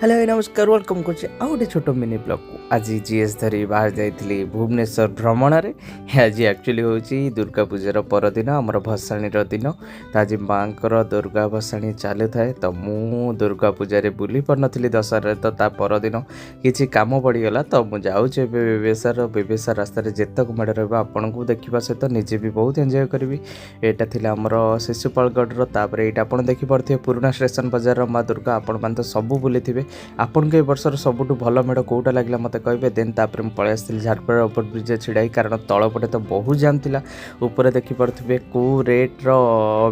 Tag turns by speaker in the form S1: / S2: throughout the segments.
S1: Hello नमस्कार welcome कर गोटे छोट मिनी ब्लॉग को आज जीएस धरी बाहर जाइली भुवनेश्वर भ्रमण आज एक्चुअली हूँ दुर्गा पूजार परदिन आमर भसाणी दिन तो आज माँ दुर्गा भसाणी चलू थाए तो मु दुर्गा पूजा बुली पार नी दशहरा तो ता परदिन किसी कम पड़गला तो मुझे जाऊँचे बेबेसा रास्त जितक मेड़ रहा आपण को देखा सहित निजे भी बहुत एंजॉय करी। यहाँ थी आमर शिशुपालगढ़ तापर ये आप देखिपे पुराना स्टेशन बजार माँ दुर्गा आपण मैंने तो सबू बुली थे आपन के वर्षर सबुठ भल मेढ़ कौटा लगे मत कहे देन तापर पलि आसती झारपड़ा ओवर ब्रिज छिड़ाई कारण तलपटे तो बहुत जाम थिला ऊपर देखिपे कौ रेट्र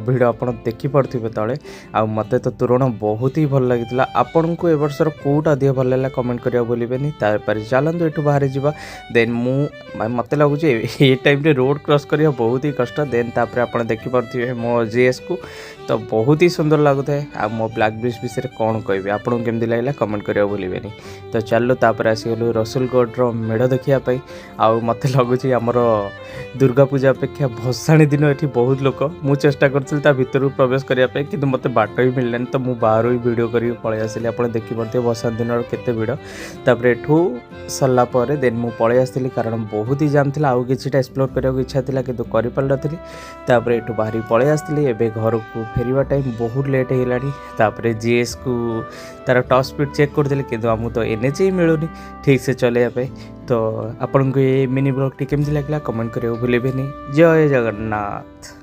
S1: भिड़ आप देखिपे तले आ मत तो तुरण बहुत ही भल लगी आपन को ए वर्षर कौटा अधिक भल लगा कमेंट करा बोलें तापर चलतु एठू बाहर जावा देन मत लगुच ये टाइम रोड क्रॉस करिया बहुत ही कष्ट देन तापर आप देखिपे मो जीएस को तो बहुत ही सुंदर लगुए आ मो ब्लैक ब्रिज विषय कौन कह आपको केमती लगे कमेंट करा भूलें। तो चलो तापर आसीगलु रसुलगढ़ मेढ़ देखापी आउ मत लगुच आमर दुर्गा पूजा अपेक्षा भसाणी दिन ये बहुत लोक मु चेष्टा करी भितर प्रवेश करने कि मत बाट ही मिललानी तो मुझे बाहर ही वीडियो कर पलि आसली आप देखिपे भसाणी दिन केते भिड़ तापर एठू सरलापर देन मु पलि आसली कारण बहुत ही जाम था आउ कि एक्सप्लोर करने इच्छा था कि पार नी तापर एठू बाहरी पलि आसली एबे घर को फेरिया टाइम बहुत लेट होगा जीएस को तार टॉप स्पीड चेक करते कि आमको तो एनएच ही मिलूनी ठीक से चलने तो आपन को ये मिनी ब्लॉग टी केमती लगे कमेंट करें भूलें। जय जगन्नाथ।